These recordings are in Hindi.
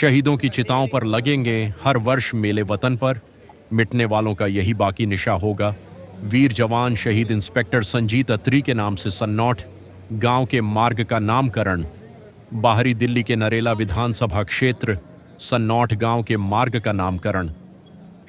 शहीदों की चिताओं पर लगेंगे हर वर्ष मेले वतन पर। मिटने वालों का यही बाकी निशा होगा। वीर जवान शहीद इंस्पेक्टर संजीत अत्री के नाम से सन्नौठ गांव के मार्ग का नामकरण। बाहरी दिल्ली के नरेला विधानसभा क्षेत्र सन्नौठ गांव के मार्ग का नामकरण।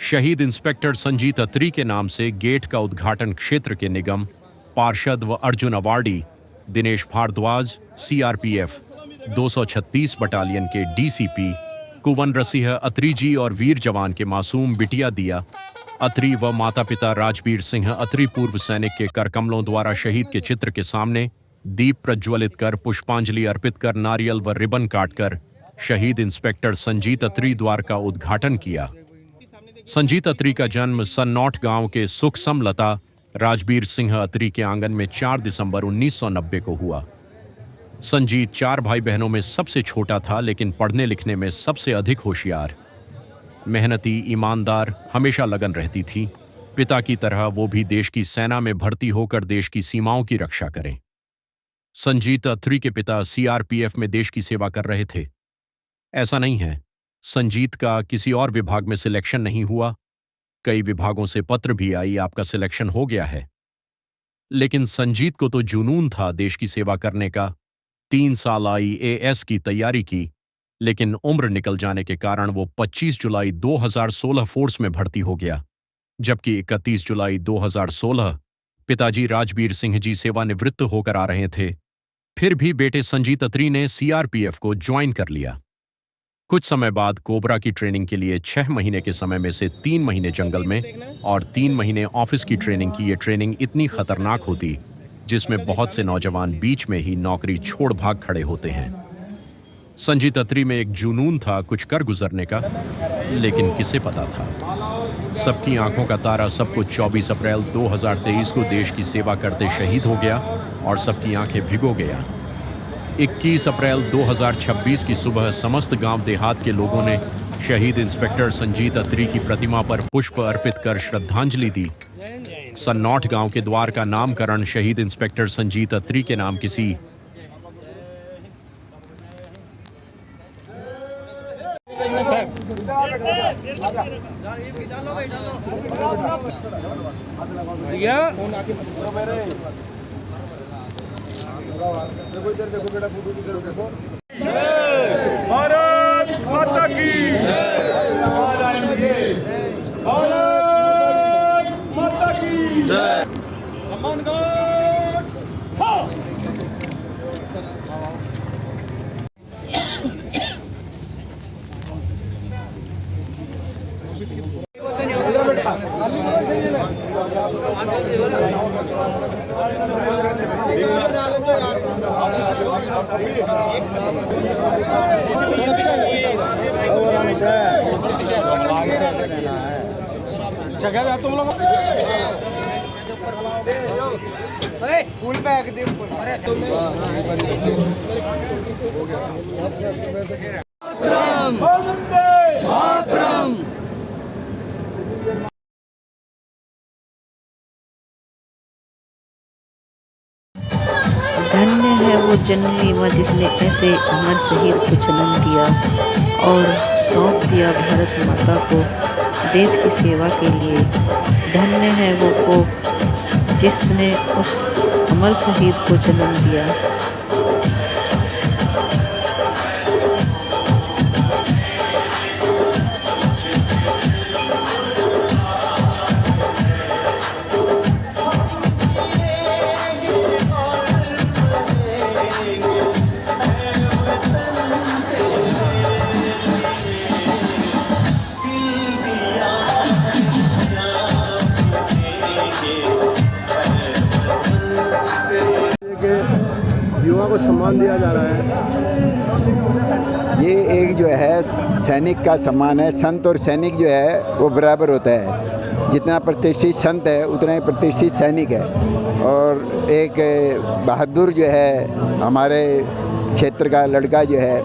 शहीद इंस्पेक्टर संजीत अत्री के नाम से गेट का उद्घाटन। क्षेत्र के निगम पार्षद व Arjun awardee Dinesh Bhardwaj, CRPF 236 battalion के डीसीपी कुंवर रसिह अत्री जी और वीर जवान के मासूम बिटिया दिया अत्री व माता पिता राजबीर सिंह अत्री पूर्व सैनिक के करकमलों द्वारा शहीद के चित्र के सामने दीप प्रज्वलित कर पुष्पांजलि अर्पित कर नारियल व रिबन काटकर शहीद इंस्पेक्टर संजीत अत्री द्वार का उद्घाटन किया। संजीत अत्री का जन्म सन्नौठ गांव के सुखसम लता राजबीर सिंह अत्री के आंगन में 4 दिसंबर 1990 को हुआ। संजीत 4 भाई बहनों में सबसे छोटा था, लेकिन पढ़ने लिखने में सबसे अधिक होशियार। मेहनती, ईमानदार, हमेशा लगन रहती थी। पिता की तरह वो भी देश की सेना में भर्ती होकर देश की सीमाओं की रक्षा करें। संजीत अत्री के पिता सीआरपीएफ में देश की सेवा कर रहे थे। ऐसा नहीं है संजीत का किसी और विभाग में सिलेक्शन नहीं हुआ। कई विभागों से पत्र भी आई, आपका सिलेक्शन हो गया है। लेकिन संजीत को तो जुनून था देश की सेवा करने का। 3 साल IAS की तैयारी की, लेकिन उम्र निकल जाने के कारण वो 25 जुलाई 2016 फोर्स में भर्ती हो गया, जबकि 31 जुलाई 2016 पिताजी राजबीर सिंह जी सेवानिवृत्त होकर आ रहे थे। फिर भी बेटे संजीत अत्री ने सीआरपीएफ को ज्वाइन कर लिया। कुछ समय बाद कोबरा की ट्रेनिंग के लिए 6 महीने के समय में से 3 महीने जंगल में और 3 महीने ऑफिस की ट्रेनिंग की। ये ट्रेनिंग इतनी खतरनाक होती जिसमें बहुत से नौजवान बीच में ही नौकरी छोड़ भाग खड़े होते हैं। संजीत अत्री में एक जुनून था कुछ कर गुजरने का, लेकिन किसे पता था सबकी आंखों का तारा सब कुछ 24 अप्रैल 2023 को देश की सेवा करते शहीद हो गया और सबकी आंखें भिगो गया। 21 अप्रैल 2026 की सुबह समस्त गांव देहात के लोगों ने शहीद इंस्पेक्टर संजीत अत्री की प्रतिमा पर पुष्प अर्पित कर श्रद्धांजलि दी। सन्नौठ गांव के द्वार का नामकरण शहीद इंस्पेक्टर संजीत अत्री के नाम किसी भारत माता की भारत माता की सम्मान जगह तुम लोग फुल बैग दे धन्य है वो जननी माँ जिसने ऐसे अमर शहीद को जन्म दिया और सौंप दिया भारत माता को देश की सेवा के लिए। धन्य है वो कोख जिसने उस अमर शहीद को जन्म दिया। युवा को सम्मान दिया जा रहा है। ये एक जो है सैनिक का सम्मान है। संत और सैनिक जो है वो बराबर होता है। जितना प्रतिष्ठित संत है उतना ही प्रतिष्ठित सैनिक है। और एक बहादुर जो है हमारे क्षेत्र का लड़का जो है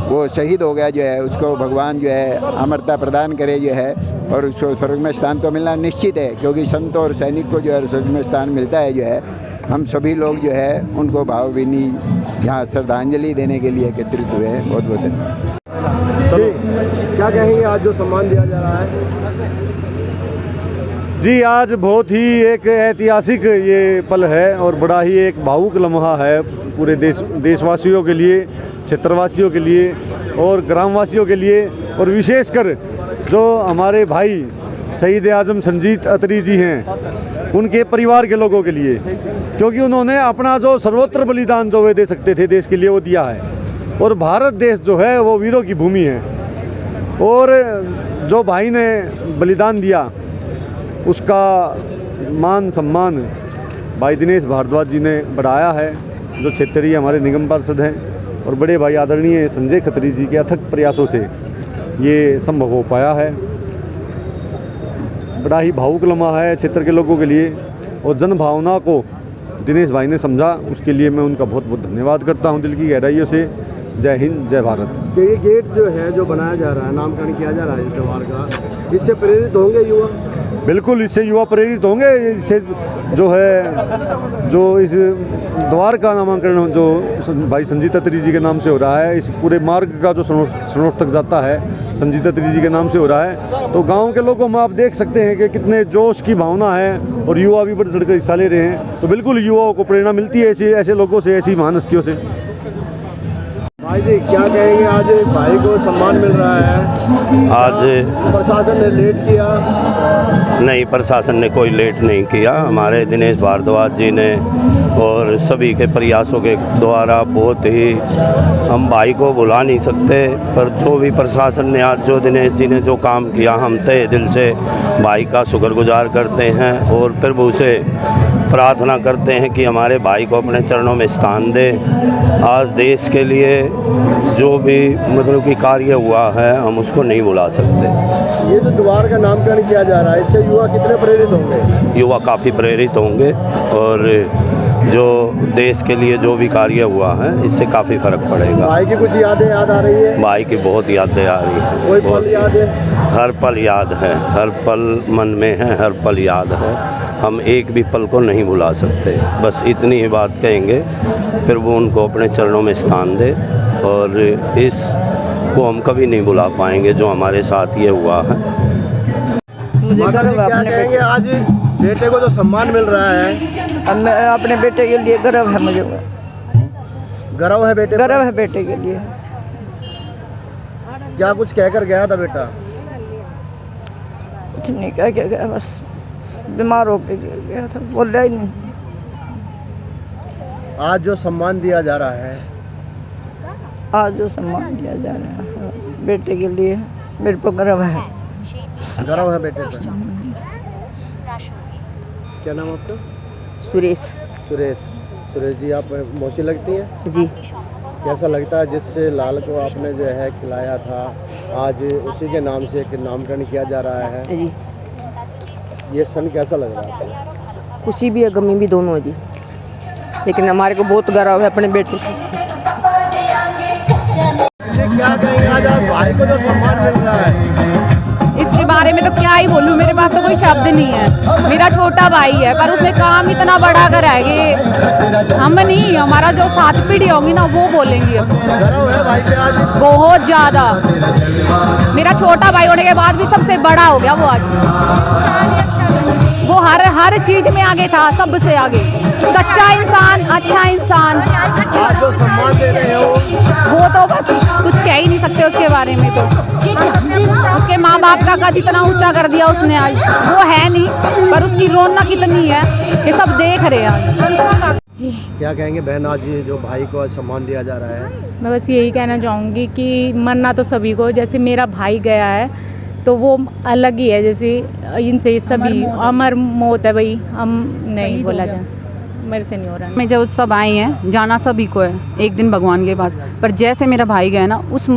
वो शहीद हो गया जो है, उसको भगवान जो है अमरता प्रदान करे जो है, और उसको स्वर्ग में स्थान तो मिलना निश्चित है, क्योंकि संत और सैनिक को जो है स्वर्ग में स्थान मिलता है जो है। हम सभी लोग जो है उनको भावभीनी यहाँ श्रद्धांजलि देने के लिए एकत्रित हुए हैं। बहुत बहुत धन्यवाद। क्या कहेंगे आज जो सम्मान दिया जा रहा है? जी, आज बहुत ही एक ऐतिहासिक ये पल है और बड़ा ही एक भावुक लम्हा है पूरे देशवासियों के लिए, क्षेत्रवासियों के लिए और ग्रामवासियों के लिए, और विशेषकर जो हमारे भाई शहीद आजम संजीत अत्री जी हैं उनके परिवार के लोगों के लिए, क्योंकि उन्होंने अपना जो सर्वोत्तर बलिदान जो वे दे सकते थे देश के लिए वो दिया है। और भारत देश जो है वो वीरों की भूमि है, और जो भाई ने बलिदान दिया उसका मान सम्मान भाई दिनेश भारद्वाज जी ने बढ़ाया है, जो क्षेत्रीय हमारे निगम पार्षद हैं, और बड़े भाई आदरणीय संजय खत्री जी के अथक प्रयासों से ये संभव हो पाया है। बड़ा ही भावुक लम्हा है क्षेत्र के लोगों के लिए, और जन भावना को दिनेश भाई ने समझा, उसके लिए मैं उनका बहुत बहुत धन्यवाद करता हूं दिल की गहराइयों से। जय हिंद, जय भारत। ये गेट जो है जो बनाया जा रहा है, नामकरण किया जा रहा है इस द्वार का, इससे प्रेरित होंगे युवा? बिल्कुल, इससे युवा प्रेरित होंगे। इससे जो है जो इस द्वार का नामकरण जो भाई संजीत अत्री जी के नाम से हो रहा है, इस पूरे मार्ग का जो सनोट तक जाता है संजीत अत्री जी के नाम से हो रहा है, तो गांव के लोगों में आप देख सकते हैं कि कितने जोश की भावना है, और युवा भी बढ़ चढ़कर हिस्सा ले रहे हैं। तो बिल्कुल युवाओं को प्रेरणा मिलती है ऐसे लोगों से, ऐसी महान हस्तियों से। भाई जी क्या कहेंगे, आज भाई को सम्मान मिल रहा है, आज प्रशासन ने लेट किया? नहीं, प्रशासन ने कोई लेट नहीं किया। हमारे दिनेश भारद्वाज जी ने और सभी के प्रयासों के द्वारा बहुत ही, हम भाई को भुला नहीं सकते, पर जो भी प्रशासन ने आज जो दिनेश जी ने जो काम किया, हम तहे दिल से भाई का शुक्रगुजार करते हैं और प्रभु से प्रार्थना करते हैं कि हमारे भाई को अपने चरणों में स्थान दे। आज देश के लिए जो भी मतलब कि कार्य हुआ है हम उसको नहीं भुला सकते। ये जो द्वार का नामकरण किया जा रहा है, इससे युवा कितने प्रेरित होंगे? युवा काफ़ी प्रेरित होंगे, और जो देश के लिए जो भी कार्य हुआ है इससे काफ़ी फ़र्क पड़ेगा। भाई की कुछ यादें याद आ रही है? भाई की बहुत यादें आ रही हैं। कोई पल याद है? हर पल याद है, हर पल मन में है, हर पल याद है। हम एक भी पल को नहीं भुला सकते। बस इतनी ही बात कहेंगे, फिर वो उनको अपने चरणों में स्थान दे, और इस को हम कभी नहीं भुला पाएंगे जो हमारे साथ ये हुआ है। मुझे माता जी गर्व क्या अपने कहेंगे, आज बेटे को जो सम्मान मिल रहा है? अपने बेटे के लिए गर्व है, मुझे गर्व है बेटे पर? गर्व है बेटे के लिए। क्या कुछ कहकर गया था बेटा? कुछ नहीं कह के गया, बस बीमार होकर गया था, बोल रहा ही नहीं। आज जो सम्मान दिया जा रहा है, आज जो सम्मान दिया जा रहा है बेटे के लिए, मेरे को गर्व है। गर्व है बेटे पर? क्या नाम आपका? सुरेश। सुरेश। सुरेश जी, आप मौसी लगती हैं? जी। कैसा लगता है जिस लाल को आपने जो है खिलाया था, आज उसी के नाम से एक नामकरण किया जा रहा है, जी। ये सन कैसा लग रहा है आपको? खुशी भी है, गमी भी, दोनों है जी, लेकिन हमारे को बहुत गर्व है अपने बेटे की। क्या कहेंगे, आज भाई को जो सम्मान मिल रहा है? इसके बारे में तो क्या ही बोलूँ, मेरे पास तो कोई शब्द नहीं है। मेरा छोटा भाई है, पर उसमें काम इतना बड़ा कर है, हम नहीं, हमारा जो सात पीढ़ी होंगी ना वो बोलेंगी। अब गर्व है भाई पे आज? बहुत ज़्यादा, मेरा छोटा भाई होने के बाद भी सबसे बड़ा हो गया वो आज। वो हर चीज़ में आगे था, सबसे आगे, सच्चा इंसान, अच्छा इंसान। आज जो सम्मान दे रहे हो, वो तो बस कुछ कह ही नहीं सकते उसके बारे में। तो उसके माँ बाप का कद इतना ऊंचा कर दिया उसने आज, वो है नहीं, पर उसकी रौनक इतनी है कि सब देख रहे हैं। क्या कहेंगे बहन, आज ये जो भाई को आज सम्मान दिया जा रहा है? मैं बस यही कहना चाहूँगी कि मरना तो सभी को, जैसे मेरा भाई गया है तो वो अलग ही है, जैसे इनसे सभी अमर मौत है भाई, हम नहीं बोला जाए, मेरे से नहीं हो रहा। मैं जब सब आए हैं, जाना सभी को है एक दिन भगवान के पास, पर जैसे मेरा भाई गया ना, उस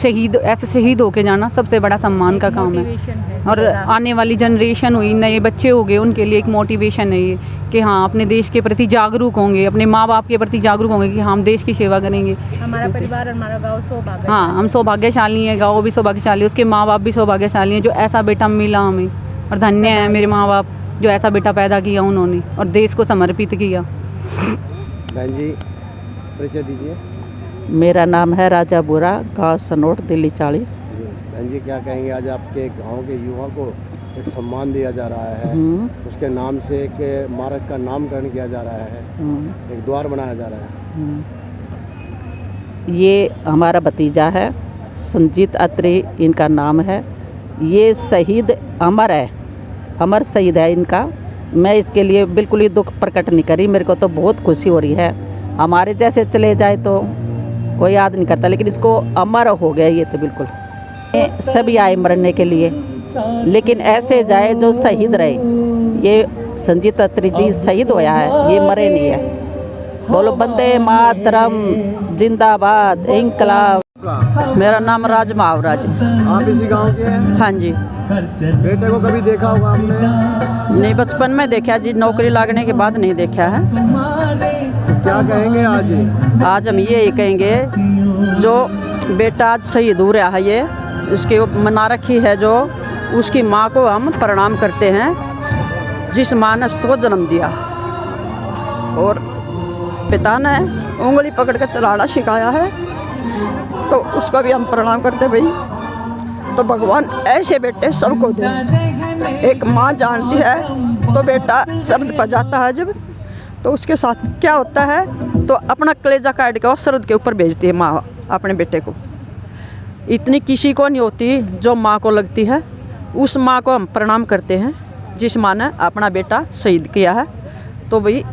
शहीद, ऐसे शहीद होके जाना सबसे बड़ा सम्मान का काम है। और आने वाली जनरेशन हुई, नए बच्चे हो गए, उनके लिए एक मोटिवेशन है ये कि हाँ अपने देश के प्रति जागरूक होंगे, अपने माँ बाप के प्रति जागरूक होंगे कि हाँ हम देश की सेवा करेंगे। हमारा परिवार, हमारा गाँव सौभाग्य, हाँ हम सौभाग्यशाली हैं, गाँव भी सौभाग्यशाली है, उसके माँ बाप भी सौभाग्यशाली हैं जो ऐसा बेटा मिला हमें, और धन्य है मेरे माँ बाप जो ऐसा बेटा पैदा किया उन्होंने और देश को समर्पित किया। बहन जी परिचय दीजिए। मेरा नाम है राजा बुरा, गांव सनोट, दिल्ली 40। बहन जी क्या कहेंगे, आज आपके गांव के युवा को एक सम्मान दिया जा रहा है, उसके नाम से एक मार्ग का नामकरण किया जा रहा है, एक द्वार बनाया जा रहा है। ये हमारा भतीजा है, संजीत अत्री इनका नाम है। ये शहीद अमर है, अमर शहीद है इनका। मैं इसके लिए बिल्कुल ही दुख प्रकट नहीं करी, मेरे को तो बहुत खुशी हो रही है। हमारे जैसे चले जाए तो कोई याद नहीं करता, लेकिन इसको अमर हो गया ये तो बिल्कुल। सभी आए मरने के लिए, लेकिन ऐसे जाए जो शहीद रहे। ये संजीत अत्री जी शहीद होया है, ये मरे नहीं है। बोलो वंदे मातरम, जिंदाबाद, इंकलाब। मेरा नाम राज महावराज। आप इसी गांव के हैं? हाँ जी। बेटे को कभी देखा होगा आपने? नहीं, बचपन में देखा जी, नौकरी लगने के बाद नहीं देखा है। क्या कहेंगे आज? आज हम ये कहेंगे, जो बेटा आज शहीद हो रहा है, ये इसके मना रखी है, जो उसकी माँ को हम प्रणाम करते हैं, जिस माँ ने उसको जन्म दिया और पिता ने उंगली पकड़ कर चलाना सिखाया है, तो उसका भी हम प्रणाम करते भाई। तो भगवान ऐसे बेटे सबको दे। एक माँ जानती है तो बेटा शरद पर जाता है जब, तो उसके साथ क्या होता है, तो अपना कलेजा काट के और शरद के ऊपर भेजती है माँ अपने बेटे को। इतनी किसी को नहीं होती जो माँ को लगती है। उस माँ को हम प्रणाम करते हैं जिस माँ ने अपना बेटा शहीद किया है। तो भाई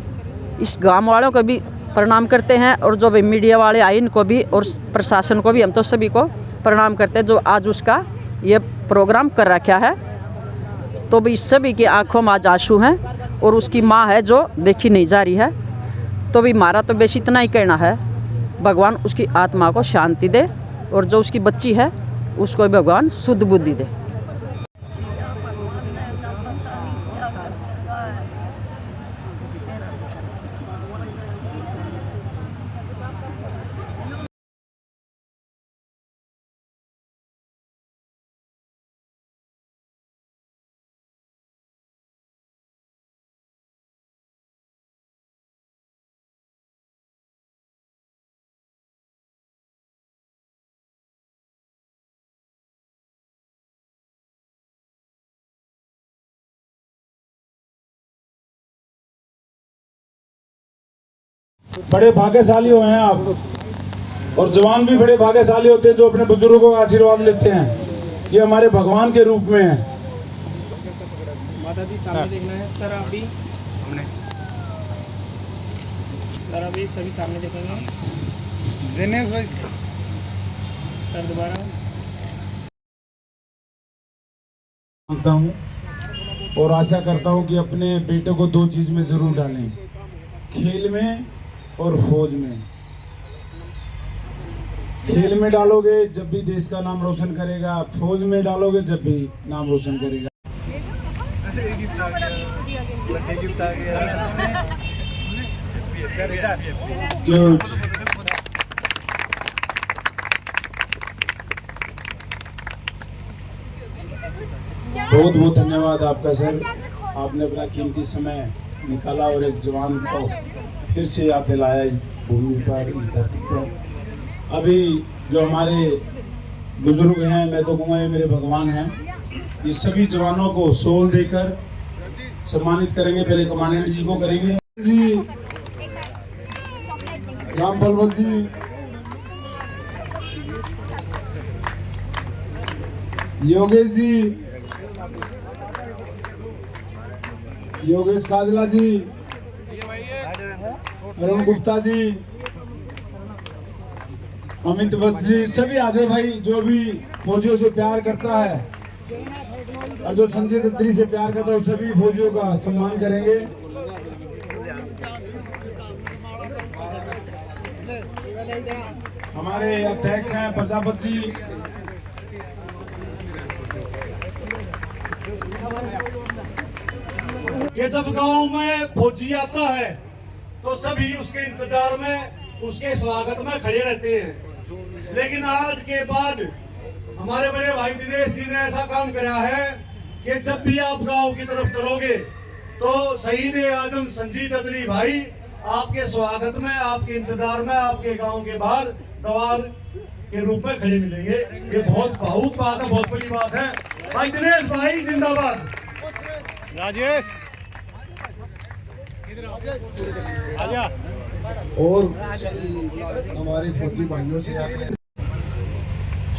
इस गांव वालों को भी प्रणाम करते हैं, और जो भाई मीडिया वाले आए इनको भी, और प्रशासन को भी, हम तो सभी को प्रणाम करते हैं जो आज उसका ये प्रोग्राम कर रखा है। तो भाई सभी की आंखों में आज आंसू हैं, और उसकी माँ है जो देखी नहीं जा रही है। तो भाई हमारा तो बेश इतना ही कहना है, भगवान उसकी आत्मा को शांति दे, और जो उसकी बच्ची है उसको भी भगवान शुद्ध बुद्धि दे। बड़े भाग्यशाली हुए हैं आप, और जवान भी बड़े भाग्यशाली होते हैं जो अपने बुजुर्गों का आशीर्वाद लेते हैं। ये हमारे भगवान के रूप में है। माता जी सामने देखना है सर, अभी हमने सर अभी सभी सामने देखेंगे। दिनेश भाई सर दोबारा मांगता हूँ और आशा करता हूँ कि अपने बेटे को 2 चीज़ में ज़रूर डालें, खेल में और फौज में। खेल में डालोगे जब भी देश का नाम रोशन करेगा, फौज में डालोगे जब भी नाम रोशन करेगा। बहुत बहुत धन्यवाद आपका सर, आपने अपना कीमती समय निकाला और एक जवान को फिर से याद दिलाया इस भूमि पर, इस धरती पर। अभी जो हमारे बुजुर्ग हैं, मैं तो कहूँगा ये मेरे भगवान हैं, ये सभी जवानों को शॉल देकर सम्मानित करेंगे। पहले कमांडेंट जी को करेंगे, जी राम बलवंत जी, योगेश जी, योगेश काजला जी, अरुण गुप्ता जी, अमित वत्स जी, सभी आ जाए भाई। जो भी फौजियों से प्यार करता है और जो संजीत अत्री से प्यार करता है, सभी फौजियों का सम्मान करेंगे। हमारे अध्यक्ष हैं प्रजापति जी, कि जब गांव में फौजी आता है तो सभी उसके इंतजार में, उसके स्वागत में खड़े रहते हैं। लेकिन आज के बाद हमारे बड़े भाई दिनेश जी ने ऐसा काम करा है कि जब भी आप गांव की तरफ चलोगे तो शहीद आजम संजीत अत्री भाई आपके स्वागत में, आपके इंतजार में, आपके गांव के बाहर गवार के रूप में खड़े मिलेंगे। ये बहुत भावुक बात है, बहुत बड़ी बात है। भाई दिनेश भाई जिंदाबाद। राजेश और हमारे फौजी भाइयों से आकर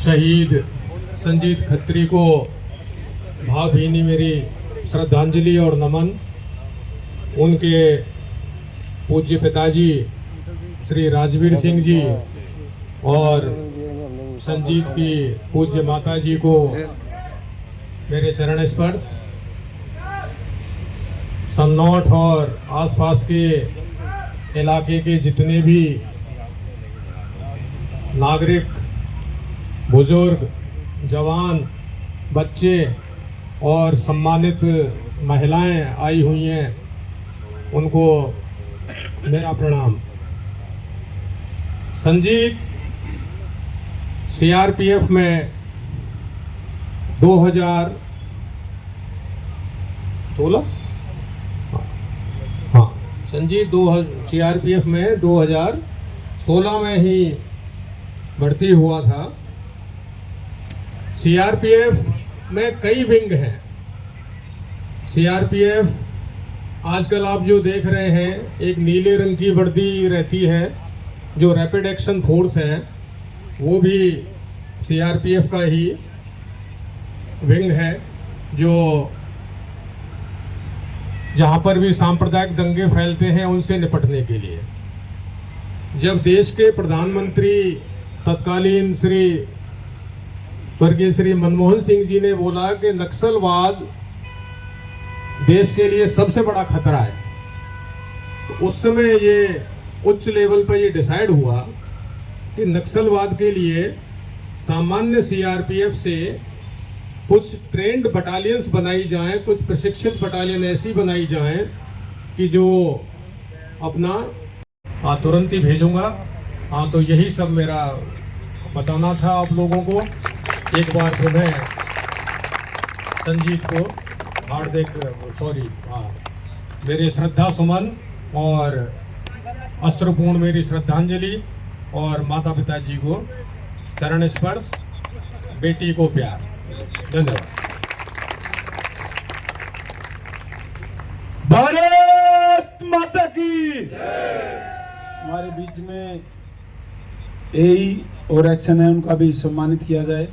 शहीद संजीत खत्री को भावभीनी मेरी श्रद्धांजलि और नमन। उनके पूज्य पिताजी श्री राजवीर सिंह जी और संजीत की पूज्य माता जी को मेरे चरण स्पर्श। सन्नौठ और आसपास के इलाके के जितने भी नागरिक, बुजुर्ग, जवान, बच्चे और सम्मानित महिलाएं आई हुई हैं, उनको मेरा प्रणाम। संजीत सीआरपीएफ में 2016 संजीत सीआरपीएफ में 2016 में ही भर्ती हुआ था। सीआरपीएफ में कई विंग हैं। सीआरपीएफ आजकल आप जो देख रहे हैं, एक नीले रंग की वर्दी रहती है जो रैपिड एक्शन फोर्स है, वो भी सीआरपीएफ का ही विंग है, जो जहाँ पर भी सांप्रदायिक दंगे फैलते हैं उनसे निपटने के लिए। जब देश के प्रधानमंत्री तत्कालीन स्वर्गीय श्री मनमोहन सिंह जी ने बोला कि नक्सलवाद देश के लिए सबसे बड़ा खतरा है, तो उस समय ये उच्च लेवल पर ये डिसाइड हुआ कि नक्सलवाद के लिए सामान्य सीआरपीएफ से कुछ ट्रेंड बटालियंस बनाई जाएं, कुछ प्रशिक्षित बटालियन ऐसी बनाई जाएं कि जो अपना तुरंत ही भेजूंगा। तो यही सब मेरा बताना था आप लोगों को। एक बार पुनः संजीत को मेरे श्रद्धा सुमन और अस्त्रपूर्ण मेरी श्रद्धांजलि, और माता पिता जी को चरण स्पर्श, बेटी को प्यार। धन्यवाद। भारत माता की। हमारे बीच में एई और एक्शन है, उनका भी सम्मानित किया जाए।